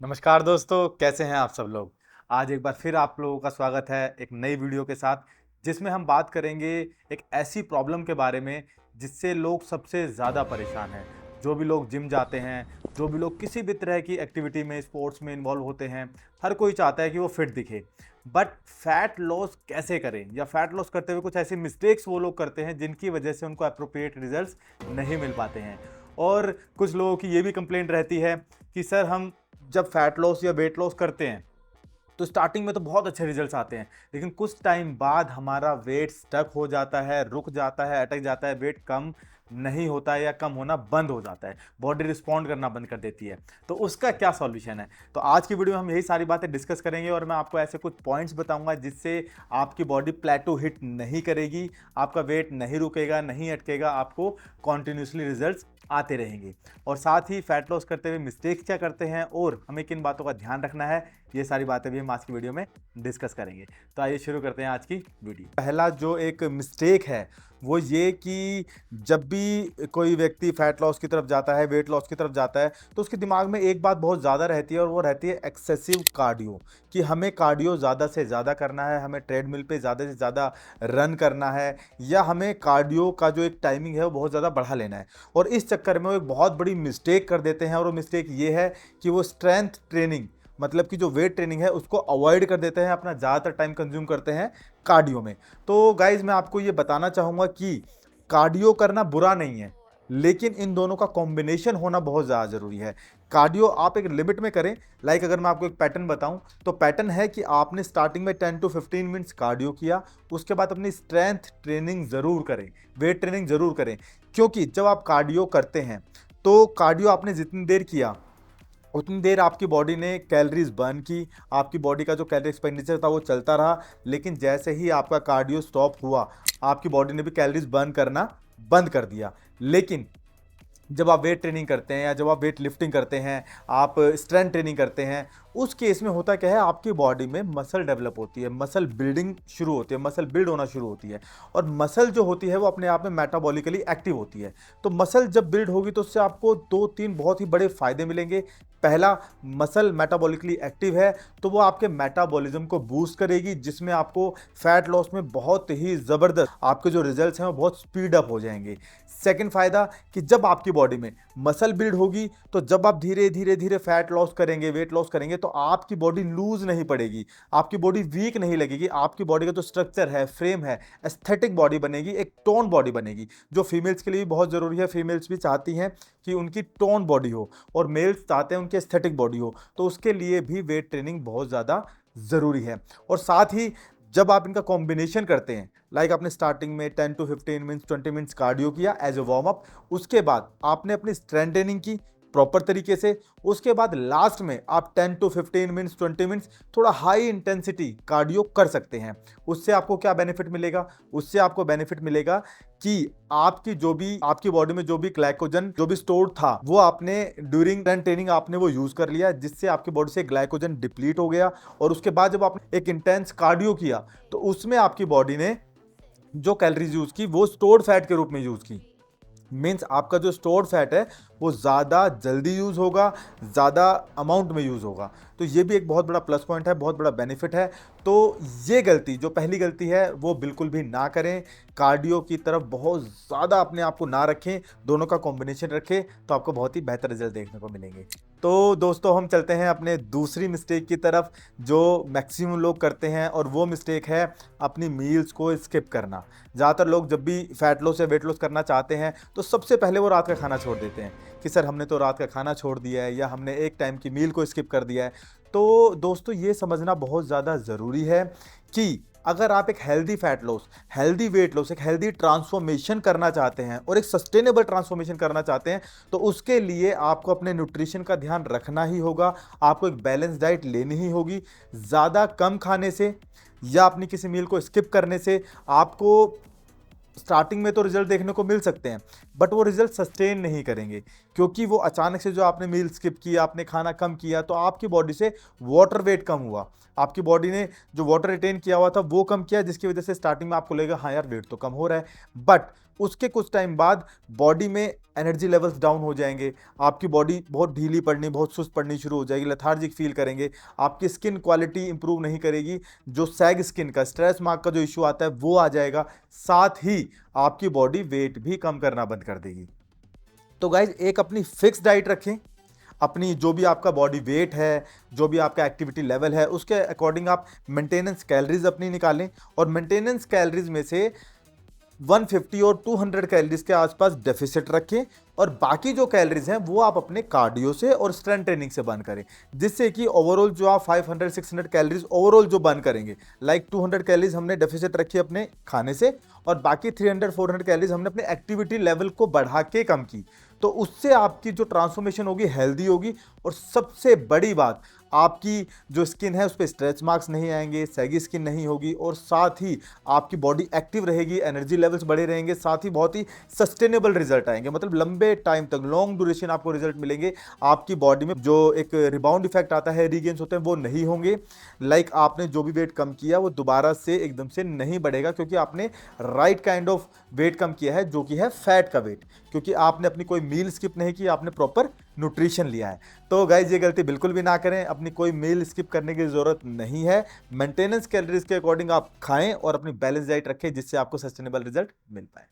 नमस्कार दोस्तों, कैसे हैं आप सब लोग। आज एक बार फिर आप लोगों का स्वागत है एक नई वीडियो के साथ, जिसमें हम बात करेंगे एक ऐसी प्रॉब्लम के बारे में जिससे लोग सबसे ज़्यादा परेशान हैं। जो भी लोग जिम जाते हैं, जो भी लोग किसी भी तरह की एक्टिविटी में, स्पोर्ट्स में इन्वॉल्व होते हैं, हर कोई चाहता है कि वो फिट दिखे। बट फैट लॉस कैसे करें, या फैट लॉस करते हुए कुछ ऐसी मिस्टेक्स वो लोग करते हैं जिनकी वजह से उनको अप्रोप्रिएट रिजल्ट्स नहीं मिल पाते हैं। और कुछ लोगों की ये भी कंप्लेंट रहती है कि सर, हम जब फैट लॉस या वेट लॉस करते हैं तो स्टार्टिंग में तो बहुत अच्छे रिजल्ट्स आते हैं, लेकिन कुछ टाइम बाद हमारा वेट स्टक हो जाता है, रुक जाता है, अटक जाता है, वेट कम नहीं होता है या कम होना बंद हो जाता है, बॉडी रिस्पॉन्ड करना बंद कर देती है। तो उसका क्या सॉल्यूशन है? तो आज की वीडियो में हम यही सारी बातें डिस्कस करेंगे और मैं आपको ऐसे कुछ पॉइंट्स बताऊंगा जिससे आपकी बॉडी प्लेटो हिट नहीं करेगी, आपका वेट नहीं रुकेगा, नहीं अटकेगा, आपको कॉन्टिन्यूसली रिजल्ट्स आते रहेंगे। और साथ ही फैट लॉस करते हुए मिस्टेक्स क्या करते हैं और हमें किन बातों का ध्यान रखना है, ये सारी बातें भी हम आज की वीडियो में डिस्कस करेंगे। तो आइए शुरू करते हैं आज की वीडियो। पहला जो एक मिस्टेक है वो ये कि जब भी कोई व्यक्ति फैट लॉस की तरफ जाता है, वेट लॉस की तरफ जाता है, तो उसके दिमाग में एक बात बहुत ज़्यादा रहती है और वो रहती है एक्सेसिव कार्डियो, कि हमें कार्डियो ज़्यादा से ज़्यादा करना है, हमें ट्रेडमिल पे ज़्यादा से ज़्यादा रन करना है, या हमें कार्डियो का जो एक टाइमिंग है वो बहुत ज़्यादा बढ़ा लेना है। और इस चक्कर में वो एक बहुत बड़ी मिस्टेक कर देते हैं, और वो मिस्टेक ये है कि वो स्ट्रेंथ ट्रेनिंग, मतलब कि जो वेट ट्रेनिंग है उसको अवॉइड कर देते हैं, अपना ज़्यादातर टाइम कंज्यूम करते हैं कार्डियो में। तो गाइज, मैं आपको ये बताना चाहूँगा कि कार्डियो करना बुरा नहीं है, लेकिन इन दोनों का कॉम्बिनेशन होना बहुत ज़्यादा ज़रूरी है। कार्डियो आप एक लिमिट में करें। लाइक अगर मैं आपको एक पैटर्न बताऊं, तो पैटर्न है कि आपने स्टार्टिंग में 10 to 15 मिनट्स कार्डियो किया, उसके बाद अपनी स्ट्रेंथ ट्रेनिंग ज़रूर करें, वेट ट्रेनिंग ज़रूर करें। क्योंकि जब आप कार्डियो करते हैं तो कार्डियो आपने जितनी देर किया उतनी देर आपकी बॉडी ने कैलोरीज बर्न की, आपकी बॉडी का जो कैलोरी एक्सपेंडिचर था वो चलता रहा। लेकिन जैसे ही आपका कार्डियो स्टॉप हुआ, आपकी बॉडी ने भी कैलोरीज बर्न करना बंद कर दिया। लेकिन जब आप वेट ट्रेनिंग करते हैं या जब आप वेट लिफ्टिंग करते हैं, आप स्ट्रेंथ ट्रेनिंग करते हैं, उस केस में होता क्या है, आपकी बॉडी में मसल डेवलप होती है, मसल बिल्डिंग शुरू होती है, मसल बिल्ड होना शुरू होती है। और मसल जो होती है वो अपने आप में मेटाबॉलिकली एक्टिव होती है। तो मसल जब बिल्ड होगी तो उससे आपको दो तीन बहुत ही बड़े फायदे मिलेंगे। पहला, मसल मेटाबॉलिकली एक्टिव है तो वो आपके मेटाबॉलिज्म को बूस्ट करेगी, जिसमें आपको फैट लॉस में बहुत ही ज़बरदस्त आपके जो रिजल्ट्स हैं वो बहुत स्पीड अप हो जाएंगे। सेकंड फायदा, कि जब आपकी बॉडी में मसल बिल्ड होगी तो जब आप धीरे धीरे धीरे फैट लॉस करेंगे, वेट लॉस करेंगे, तो आपकी बॉडी लूज नहीं पड़ेगी, आपकी बॉडी वीक नहीं लगेगी, आपकी बॉडी का जो स्ट्रक्चर है, फ्रेम है, एस्थेटिक बॉडी बनेगी, एक टोन बॉडी बनेगी, जो फीमेल्स के लिए भी बहुत ज़रूरी है। फीमेल्स भी चाहती हैं कि उनकी टोन बॉडी हो, और मेल्स चाहते हैं उनकी एस्थेटिक बॉडी हो। तो उसके लिए भी वेट ट्रेनिंग बहुत ज़्यादा ज़रूरी है। और साथ ही जब आप इनका कॉम्बिनेशन करते हैं, लाइक आपने स्टार्टिंग में 10 to 15 मिनट्स 20 मिनट्स कार्डियो किया एज ए वार्म अप, उसके बाद आपने अपनी स्ट्रेंथ ट्रेनिंग की प्रॉपर तरीके से, उसके बाद लास्ट में आप 10 to 15 मिनट्स 20 मिनट्स थोड़ा हाई इंटेंसिटी कार्डियो कर सकते हैं। उससे आपको क्या बेनिफिट मिलेगा? उससे आपको बेनिफिट मिलेगा कि आपकी जो भी आपकी बॉडी में जो भी ग्लाइकोजन जो भी स्टोर था वो आपने ड्यूरिंग ट्रेनिंग आपने वो यूज कर लिया, जिससे आपकी बॉडी से ग्लाइकोजन डिप्लीट हो गया। और उसके बाद जब आपने एक इंटेंस कार्डियो किया तो उसमें आपकी बॉडी ने जो कैलोरीज यूज की वो स्टोर्ड फैट के रूप में यूज की। मीन्स आपका जो स्टोर्ड फैट है वो ज़्यादा जल्दी यूज़ होगा, ज़्यादा अमाउंट में यूज़ होगा। तो ये भी एक बहुत बड़ा प्लस पॉइंट है, बहुत बड़ा बेनिफिट है। तो ये गलती, जो पहली गलती है, वो बिल्कुल भी ना करें। कार्डियो की तरफ बहुत ज़्यादा अपने आप को ना रखें, दोनों का कॉम्बिनेशन रखें, तो आपको बहुत ही बेहतर रिजल्ट देखने को मिलेंगे। तो दोस्तों, हम चलते हैं अपने दूसरी मिस्टेक की तरफ जो मैक्सिमम लोग करते हैं, और वो मिस्टेक है अपनी मील्स को स्किप करना। ज़्यादातर लोग जब भी फैट लॉस या वेट लॉस करना चाहते हैं तो सबसे पहले वो रात का खाना छोड़ देते हैं कि सर, हमने तो रात का खाना छोड़ दिया है, या हमने एक टाइम की मील को स्किप कर दिया है। तो दोस्तों, ये समझना बहुत ज़्यादा ज़रूरी है कि अगर आप एक healthy fat loss, healthy weight loss, एक हेल्दी ट्रांसफॉर्मेशन करना चाहते हैं और एक सस्टेनेबल ट्रांसफॉर्मेशन करना चाहते हैं, तो उसके लिए आपको अपने न्यूट्रिशन का ध्यान रखना ही होगा। आपको एक बैलेंस डाइट लेनी ही होगी। ज़्यादा कम खाने से या अपनी किसी मील को स्किप करने से आपको स्टार्टिंग में तो रिजल्ट देखने को मिल सकते हैं, बट वो रिजल्ट सस्टेन नहीं करेंगे, क्योंकि वो अचानक से जो आपने मील स्किप किया, आपने खाना कम किया, तो आपकी बॉडी से वाटर वेट कम हुआ, आपकी बॉडी ने जो वाटर रिटेन किया हुआ था वो कम किया, जिसकी वजह से स्टार्टिंग में आपको लगेगा हाँ यार, वेट तो कम हो रहा है। बट उसके कुछ टाइम बाद बॉडी में एनर्जी लेवल्स डाउन हो जाएंगे, आपकी बॉडी बहुत ढीली पड़नी, बहुत सुस्त पड़नी शुरू हो जाएगी, लेथार्जिक फील करेंगे, आपकी स्किन क्वालिटी इंप्रूव नहीं करेगी, जो सैग स्किन का, स्ट्रेस मार्क का जो इशू आता है वो आ जाएगा, साथ ही आपकी बॉडी वेट भी कम करना बंद कर देगी। तो गाइज एक अपनी फिक्स डाइट रखें, अपनी जो भी आपका बॉडी वेट है, जो भी आपका एक्टिविटी लेवल है, उसके अकॉर्डिंग आप मेंटेनेंस कैलोरीज अपनी निकालें, और मेंटेनेंस कैलोरीज में से 150 और 200 कैलोरीज के आसपास डेफिसिट रखें, और बाकी जो कैलोरीज हैं वो आप अपने कार्डियो से और स्ट्रेंथ ट्रेनिंग से बर्न करें, जिससे कि ओवरऑल जो आप 500-600 कैलोरीज ओवरऑल जो बर्न करेंगे, लाइक 200 कैलोरीज हमने डेफिसिट रखी अपने खाने से, और बाकी 300-400 कैलोरीज हमने अपने एक्टिविटी लेवल को बढ़ा के कम की, तो उससे आपकी जो ट्रांसफॉर्मेशन होगी हेल्दी होगी, और सबसे बड़ी बात, आपकी जो स्किन है उस पर स्ट्रेच मार्क्स नहीं आएंगे, सैगी स्किन नहीं होगी, और साथ ही आपकी बॉडी एक्टिव रहेगी, एनर्जी लेवल्स बढ़े रहेंगे, साथ ही बहुत ही सस्टेनेबल रिजल्ट आएंगे, मतलब लंबे टाइम तक लॉन्ग ड्यूरेशन आपको रिजल्ट मिलेंगे। आपकी बॉडी में जो एक रिबाउंड इफेक्ट आता है, रीगेन्स होते हैं, वो नहीं होंगे, लाइक आपने जो भी वेट कम किया वो दोबारा से एकदम से नहीं बढ़ेगा, क्योंकि आपने राइट काइंड ऑफ वेट कम किया है, जो कि है फैट का वेट, क्योंकि आपने अपनी कोई मील स्किप नहीं की, आपने प्रॉपर न्यूट्रिशन लिया है। तो गाइज ये गलती बिल्कुल भी ना करें, अपनी कोई मील स्किप करने की जरूरत नहीं है, मेंटेनेंस कैलोरीज के अकॉर्डिंग आप खाएं और अपनी बैलेंस डाइट रखें, जिससे आपको सस्टेनेबल रिजल्ट मिल पाए।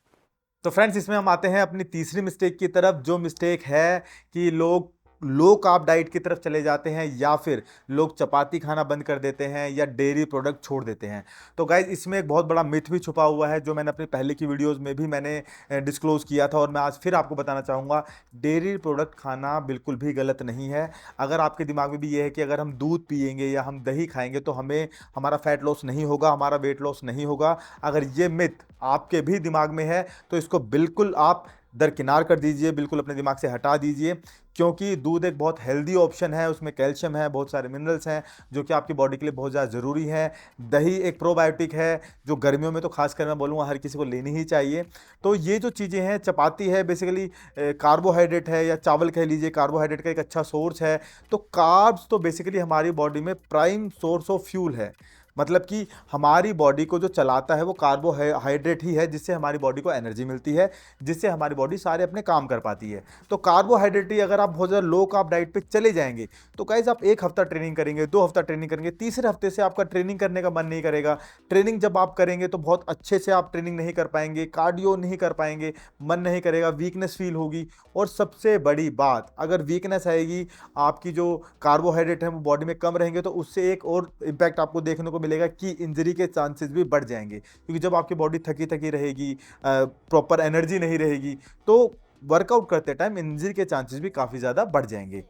तो फ्रेंड्स, इसमें हम आते हैं अपनी तीसरी मिस्टेक की तरफ, जो मिस्टेक है कि लोग लो कार्ब डाइट की तरफ चले जाते हैं, या फिर लोग चपाती खाना बंद कर देते हैं, या डेयरी प्रोडक्ट छोड़ देते हैं। तो गाइज इसमें एक बहुत बड़ा मिथ भी छुपा हुआ है, जो मैंने अपनी पहले की वीडियोस में भी मैंने डिस्क्लोज किया था, और मैं आज फिर आपको बताना चाहूँगा, डेयरी प्रोडक्ट खाना बिल्कुल भी गलत नहीं है। अगर आपके दिमाग में भी ये है कि अगर हम दूध पिएंगे या हम दही खाएंगे तो हमें हमारा फैट लॉस नहीं होगा, हमारा वेट लॉस नहीं होगा, अगर ये मिथ आपके भी दिमाग में है तो इसको बिल्कुल आप दरकिनार कर दीजिए, बिल्कुल अपने दिमाग से हटा दीजिए, क्योंकि दूध एक बहुत हेल्दी ऑप्शन है, उसमें कैल्शियम है, बहुत सारे मिनरल्स हैं जो कि आपकी बॉडी के लिए बहुत ज़्यादा ज़रूरी है। दही एक प्रोबायोटिक है, जो गर्मियों में तो खासकर मैं बोलूँगा हर किसी को लेनी ही चाहिए। तो ये जो चीज़ें हैं, चपाती है बेसिकली कार्बोहाइड्रेट है, या चावल कह लीजिए, कार्बोहाइड्रेट का एक अच्छा सोर्स है। तो कार्ब्स तो बेसिकली हमारी बॉडी में प्राइम सोर्स ऑफ फ्यूल है, मतलब कि हमारी बॉडी को जो चलाता है वो कार्बोहाइड्रेट ही है, जिससे हमारी बॉडी को एनर्जी मिलती है, जिससे हमारी बॉडी सारे अपने काम कर पाती है। तो कार्बोहाइड्रेट ही अगर आप बहुत ज़्यादा लो कार्ब डाइट पे चले जाएंगे तो गाइस आप 1 हफ्ता ट्रेनिंग करेंगे, 2 हफ्ता ट्रेनिंग करेंगे, तीसरे हफ्ते से आपका ट्रेनिंग करने का मन नहीं करेगा। ट्रेनिंग जब आप करेंगे तो बहुत अच्छे से आप ट्रेनिंग नहीं कर पाएंगे, कार्डियो नहीं कर पाएंगे, मन नहीं करेगा, वीकनेस फील होगी, और सबसे बड़ी बात, अगर वीकनेस आएगी, आपकी जो कार्बोहाइड्रेट है वो बॉडी में कम रहेंगे, तो उससे एक और इम्पैक्ट आपको देखने को मिलेगा कि इंजरी के चांसेस भी बढ़ जाएंगे, क्योंकि जब आपकी बॉडी थकी थकी रहेगी, प्रॉपर एनर्जी नहीं रहेगी, तो वर्कआउट करते टाइम इंजरी के चांसेस भी काफ़ी ज़्यादा बढ़ जाएंगे।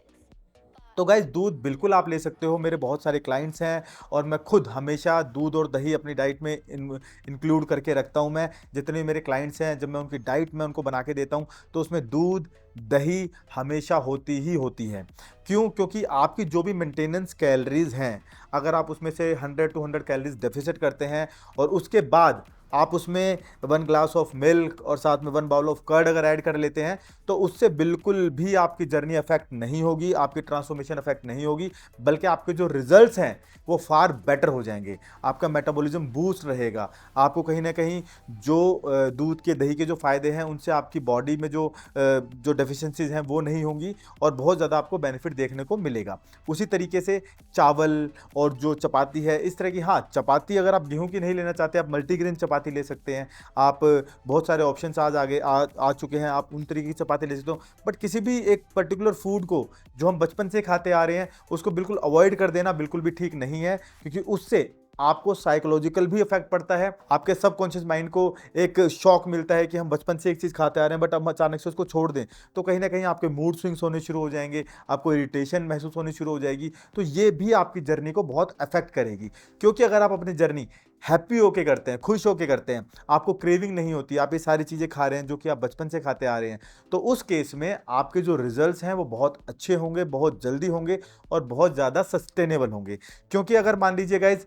तो गाइज दूध बिल्कुल आप ले सकते हो, मेरे बहुत सारे क्लाइंट्स हैं, और मैं खुद हमेशा दूध और दही अपनी डाइट में इंक्लूड करके रखता हूं। मैं जितने भी मेरे क्लाइंट्स हैं, जब मैं उनकी डाइट में उनको बना के देता हूं तो उसमें दूध दही हमेशा होती ही होती है। क्यों? क्योंकि आपकी जो भी मेंटेनेंस कैलोरीज हैं, अगर आप उसमें से 100-200 कैलोरीज डेफिसिट करते हैं, और उसके बाद आप उसमें 1 ग्लास ऑफ मिल्क और साथ में 1 बाउल ऑफ कर्ड अगर ऐड कर लेते हैं, तो उससे बिल्कुल भी आपकी जर्नी अफेक्ट नहीं होगी, आपकी ट्रांसफॉर्मेशन अफेक्ट नहीं होगी, बल्कि आपके जो रिजल्ट्स हैं वो फार बेटर हो जाएंगे। आपका मेटाबॉलिज्म बूस्ट रहेगा, आपको कहीं ना कहीं जो दूध के दही के जो फ़ायदे हैं उनसे आपकी बॉडी में जो डेफिशिएंसीज हैं वो नहीं होंगी, और बहुत ज़्यादा आपको बेनिफिट देखने को मिलेगा। उसी तरीके से चावल और जो चपाती है, इस तरह की, हाँ चपाती अगर आप गेहूँ की नहीं लेना चाहते, आप मल्टीग्रेन चपाती ले सकते हैं। आप बहुत सारे ऑप्शंस आज आगे आ चुके हैं, आप उन तरीके की चपाती ले सकते हो, बट किसी भी एक पर्टिकुलर फूड को जो हम बचपन से खाते आ रहे हैं उसको बिल्कुल अवॉइड कर देना बिल्कुल भी ठीक नहीं है, क्योंकि उससे आपको साइकोलॉजिकल भी इफेक्ट पड़ता है। आपके सबकॉन्शियस माइंड को एक शॉक मिलता है कि हम बचपन से एक चीज़ खाते आ रहे हैं, बट हम अचानक से उसको छोड़ दें तो कहीं ना कहीं आपके मूड स्विंग्स होने शुरू हो जाएंगे, आपको इरिटेशन महसूस होनी शुरू हो जाएगी। तो ये भी आपकी जर्नी को बहुत अफेक्ट करेगी, क्योंकि अगर आप अपनी जर्नी हैप्पी होके करते हैं, खुश होके करते हैं, आपको क्रेविंग नहीं होती, आप ये सारी चीज़ें खा रहे हैं जो कि आप बचपन से खाते आ रहे हैं, तो उस केस में आपके जो रिजल्ट्स हैं वो बहुत अच्छे होंगे, बहुत जल्दी होंगे, और बहुत ज़्यादा सस्टेनेबल होंगे। क्योंकि अगर मान लीजिए गाइज,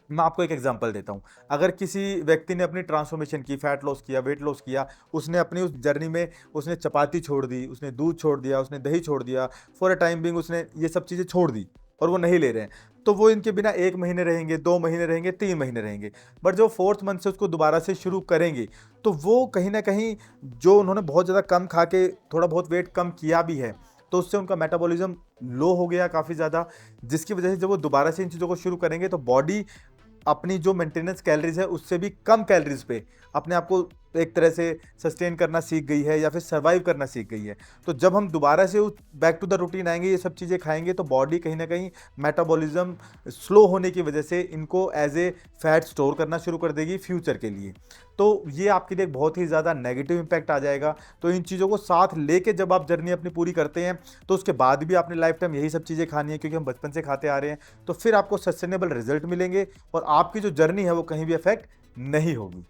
मैं आपको एक एग्जांपल देता हूं, अगर किसी व्यक्ति ने अपनी ट्रांसफॉर्मेशन की, फैट लॉस किया, वेट लॉस किया, उसने अपनी उस जर्नी में उसने चपाती छोड़ दी, उसने दूध छोड़ दिया, उसने दही छोड़ दिया, फॉर अ टाइम बिंग उसने ये सब चीज़ें छोड़ दी, और वो नहीं ले रहे हैं, तो वो इनके बिना 1 महीने रहेंगे, 2 महीने रहेंगे, 3 महीने रहेंगे। बट जो 4th मंथ से उसको दोबारा से शुरू करेंगे, तो वो कहीं न कहीं जो उन्होंने बहुत ज़्यादा कम खा के थोड़ा बहुत वेट कम किया भी है, तो उससे उनका मेटाबॉलिज़्म लो हो गया काफ़ी ज़्यादा, जिसकी वजह से जब वो दोबारा से इन चीज़ों को शुरू करेंगे तो बॉडी अपनी जो मेंटेनेंस कैलोरीज है उससे भी कम कैलोरीज पे अपने आप को एक तरह से सस्टेन करना सीख गई है या फिर सर्वाइव करना सीख गई है। तो जब हम दोबारा से बैक टू द रूटीन आएंगे, ये सब चीज़ें खाएंगे, तो बॉडी कहीं ना कहीं मेटाबॉलिज्म स्लो होने की वजह से इनको एज ए फैट स्टोर करना शुरू कर देगी फ्यूचर के लिए। तो ये आपके लिए बहुत ही ज़्यादा नेगेटिव इम्पैक्ट आ जाएगा। तो इन चीज़ों को साथ लेके जब आप जर्नी अपनी पूरी करते हैं, तो उसके बाद भी आपने लाइफ टाइम यही सब चीज़ें खानी है, क्योंकि हम बचपन से खाते आ रहे हैं, तो फिर आपको सस्टेनेबल रिजल्ट मिलेंगे और आपकी जो जर्नी है वो कहीं भी अफेक्ट नहीं होगी।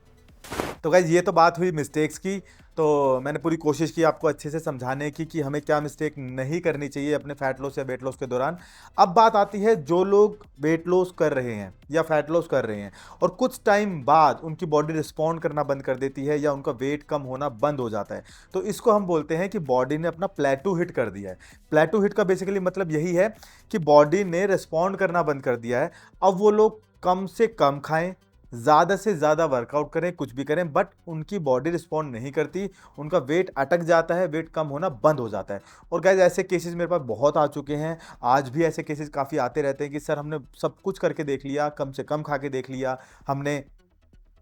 तो गाइज ये तो बात हुई मिस्टेक्स की। तो मैंने पूरी कोशिश की आपको अच्छे से समझाने की कि हमें क्या मिस्टेक नहीं करनी चाहिए अपने फैट लॉस या वेट लॉस के दौरान। अब बात आती है जो लोग वेट लॉस कर रहे हैं या फैट लॉस कर रहे हैं और कुछ टाइम बाद उनकी बॉडी रिस्पॉन्ड करना बंद कर देती है या उनका वेट कम होना बंद हो जाता है, तो इसको हम बोलते हैं कि बॉडी ने अपना प्लेटू हिट कर दिया है। प्लेटू हिट का बेसिकली मतलब यही है कि बॉडी ने रिस्पॉन्ड करना बंद कर दिया है। अब वो लोग कम से कम खाएं, ज़्यादा से ज़्यादा वर्कआउट करें, कुछ भी करें, बट उनकी बॉडी रिस्पॉन्ड नहीं करती, उनका वेट अटक जाता है, वेट कम होना बंद हो जाता है। और गाइस ऐसे केसेस मेरे पास बहुत आ चुके हैं, आज भी ऐसे केसेस काफ़ी आते रहते हैं कि सर हमने सब कुछ करके देख लिया, कम से कम खा के देख लिया, हमने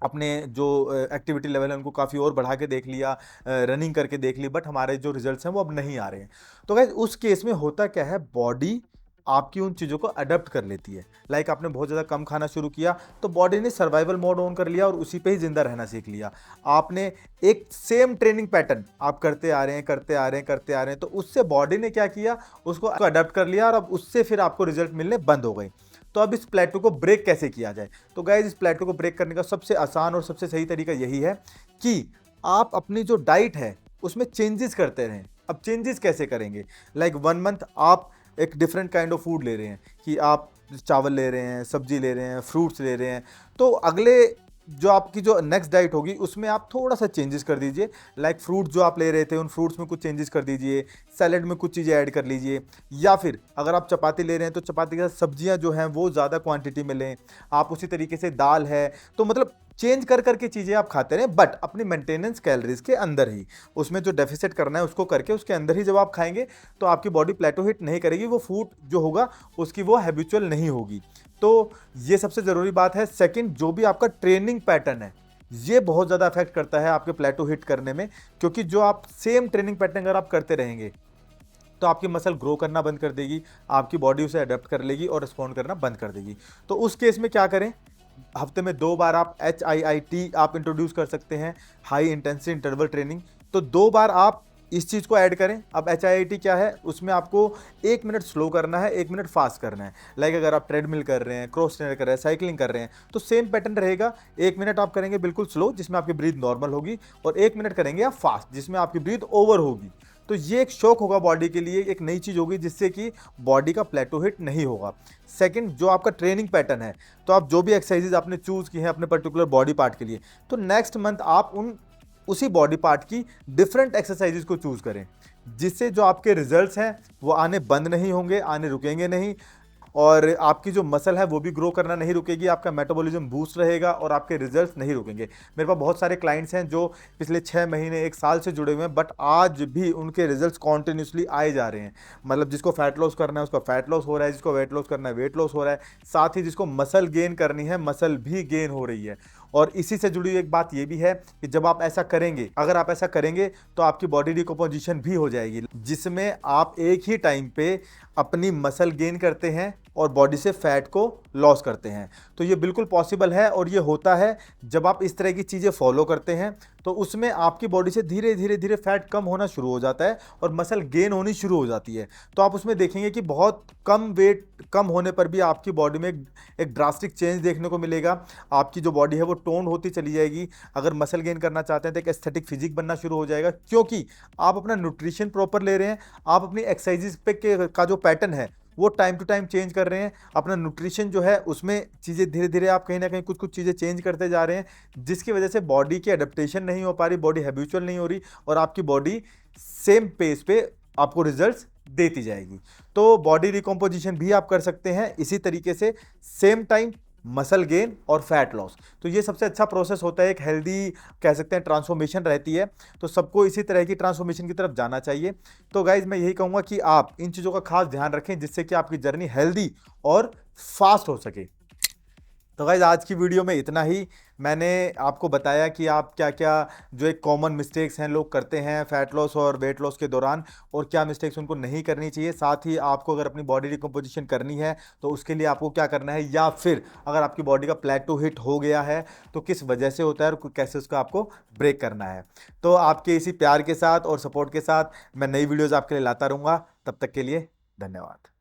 अपने जो एक्टिविटी लेवल है उनको काफ़ी और बढ़ा के देख लिया, रनिंग करके देख ली, बट हमारे जो रिजल्ट्स हैं वो अब नहीं आ रहे हैं। तो गाइस उस केस में होता क्या है, बॉडी आपकी उन चीज़ों को अडॉप्ट कर लेती है। लाइक आपने बहुत ज़्यादा कम खाना शुरू किया तो बॉडी ने सर्वाइवल मोड ऑन कर लिया और उसी पे ही जिंदा रहना सीख लिया। आपने एक सेम ट्रेनिंग पैटर्न आप करते आ रहे हैं, करते आ रहे हैं, करते आ रहे हैं, तो उससे बॉडी ने क्या किया, उसको अडॉप्ट कर लिया और अब उससे फिर आपको रिजल्ट मिलने बंद हो गए। तो अब इस प्लेटो को ब्रेक कैसे किया जाए? तो गाइज इस प्लेटो को ब्रेक करने का सबसे आसान और सबसे सही तरीका यही है कि आप अपनी जो डाइट है उसमें चेंजेस करते रहें। अब चेंजेस कैसे करेंगे? लाइक 1 मंथ आप एक डिफरेंट काइंड ऑफ फूड ले रहे हैं कि आप चावल ले रहे हैं, सब्जी ले रहे हैं, फ्रूट्स ले रहे हैं, तो अगले जो आपकी जो नेक्स्ट डाइट होगी उसमें आप थोड़ा सा चेंजेस कर दीजिए। लाइक फ्रूट जो आप ले रहे थे उन फ्रूट्स में कुछ चेंजेस कर दीजिए, सैलेड में कुछ चीज़ें ऐड कर लीजिए, या फिर अगर आप चपाती ले रहे हैं तो चपाती के साथ सब्जियां जो हैं वो ज़्यादा क्वांटिटी में लें। आप उसी तरीके से दाल है, तो मतलब चेंज कर करके चीज़ें आप खाते रहें, बट अपनी मेंटेनेंस कैलोरीज के अंदर ही, उसमें जो डेफिसिट करना है उसको करके उसके अंदर ही जब आप खाएंगे तो आपकी बॉडी प्लेटो हिट नहीं करेगी, वो फूड जो होगा उसकी वो हैबिचुअल नहीं होगी। तो ये सबसे ज़रूरी बात है। सेकंड, जो भी आपका ट्रेनिंग पैटर्न है ये बहुत ज़्यादा अफेक्ट करता है आपके प्लेटो हिट करने में, क्योंकि जो आप सेम ट्रेनिंग पैटर्न अगर आप करते रहेंगे तो आपकी मसल ग्रो करना बंद कर देगी, आपकी बॉडी उसे अडेप्ट कर लेगी और रिस्पॉन्ड करना बंद कर देगी। तो उस केस में क्या करें, हफ्ते में 2 बार आप HIIT आप इंट्रोड्यूस कर सकते हैं, हाई इंटेंसिटी इंटरवल ट्रेनिंग। तो 2 बार आप इस चीज़ को ऐड करें। अब HIIT क्या है, उसमें आपको 1 मिनट स्लो करना है, 1 मिनट फास्ट करना है। लाइक अगर आप ट्रेडमिल कर रहे हैं, क्रॉस ट्रेनर कर रहे हैं, साइकिलिंग कर रहे हैं, तो सेम पैटर्न रहेगा। 1 मिनट आप करेंगे बिल्कुल स्लो जिसमें आपकी ब्रीथ नॉर्मल होगी, और 1 मिनट करेंगे आप फास्ट जिसमें आपकी ब्रीथ ओवर होगी। तो ये एक शॉक होगा बॉडी के लिए, एक नई चीज़ होगी जिससे कि बॉडी का प्लेटो हिट नहीं होगा। सेकंड, जो आपका ट्रेनिंग पैटर्न है, तो आप जो भी एक्सरसाइजेज आपने चूज़ की हैं अपने पर्टिकुलर बॉडी पार्ट के लिए, तो नेक्स्ट मंथ आप उसी बॉडी पार्ट की डिफरेंट एक्सरसाइजेज को चूज़ करें, जिससे जो आपके रिजल्ट्स हैं वो आने बंद नहीं होंगे, आने रुकेंगे नहीं, और आपकी जो मसल है वो भी ग्रो करना नहीं रुकेगी, आपका मेटाबॉलिज्म बूस्ट रहेगा और आपके रिजल्ट्स नहीं रुकेंगे। मेरे पास बहुत सारे क्लाइंट्स हैं जो पिछले 6 महीने 1 साल से जुड़े हुए हैं, बट आज भी उनके रिजल्ट्स कॉन्टिन्यूसली आए जा रहे हैं। मतलब जिसको फैट लॉस करना है उसका फैट लॉस हो रहा है, जिसको वेट लॉस करना है वेट लॉस हो रहा है, साथ ही जिसको मसल गेन करनी है मसल भी गेन हो रही है। और इसी से जुड़ी हुई एक बात ये भी है कि जब आप ऐसा करेंगे, अगर आप ऐसा करेंगे तो आपकी बॉडी डिकम्पोजिशन भी हो जाएगी, जिसमें आप एक ही टाइम पे अपनी मसल गेन करते हैं और बॉडी से फैट को लॉस करते हैं। तो ये बिल्कुल पॉसिबल है और ये होता है जब आप इस तरह की चीज़ें फॉलो करते हैं, तो उसमें आपकी बॉडी से धीरे धीरे धीरे फैट कम होना शुरू हो जाता है और मसल गेन होनी शुरू हो जाती है। तो आप उसमें देखेंगे कि बहुत कम वेट कम होने पर भी आपकी बॉडी में एक ड्रास्टिक चेंज देखने को मिलेगा। आपकी जो बॉडी है वो टोन होती चली जाएगी। अगर मसल गेन करना चाहते हैं तो एक एस्थेटिक फिजिक बनना शुरू हो जाएगा, क्योंकि आप अपना न्यूट्रिशन प्रॉपर ले रहे हैं, आप अपनी एक्सरसाइजेज पे का जो पैटर्न है वो टाइम टू टाइम चेंज कर रहे हैं। अपना न्यूट्रिशन जो है उसमें चीज़ें धीरे धीरे आप कहीं ना कहीं कुछ कुछ चीज़ें चेंज करते जा रहे हैं, जिसकी वजह से बॉडी की अडेप्टेशन नहीं हो पा रही, बॉडी हैबिचुअल नहीं हो रही और आपकी बॉडी सेम पेस पे आपको रिजल्ट्स देती जाएगी। तो बॉडी रिकॉम्पोजिशन भी आप कर सकते हैं इसी तरीके से, सेम टाइम मसल गेन और फैट लॉस। तो ये सबसे अच्छा प्रोसेस होता है, एक हेल्दी कह सकते हैं ट्रांसफॉर्मेशन रहती है। तो सबको इसी तरह की ट्रांसफॉर्मेशन की तरफ जाना चाहिए। तो गाइज मैं यही कहूँगा कि आप इन चीज़ों का खास ध्यान रखें जिससे कि आपकी जर्नी हेल्दी और फास्ट हो सके। तो गाइज आज की वीडियो में इतना ही। मैंने आपको बताया कि आप क्या क्या जो एक कॉमन मिस्टेक्स हैं लोग करते हैं फैट लॉस और वेट लॉस के दौरान, और क्या मिस्टेक्स उनको नहीं करनी चाहिए। साथ ही आपको अगर अपनी बॉडी रिकम्पोजिशन करनी है तो उसके लिए आपको क्या करना है, या फिर अगर आपकी बॉडी का प्लेटो हिट हो गया है तो किस वजह से होता है और कैसे उसका आपको ब्रेक करना है। तो आपके इसी प्यार के साथ और सपोर्ट के साथ मैं नई वीडियोज़ आपके लिए लाता रहूँगा। तब तक के लिए धन्यवाद।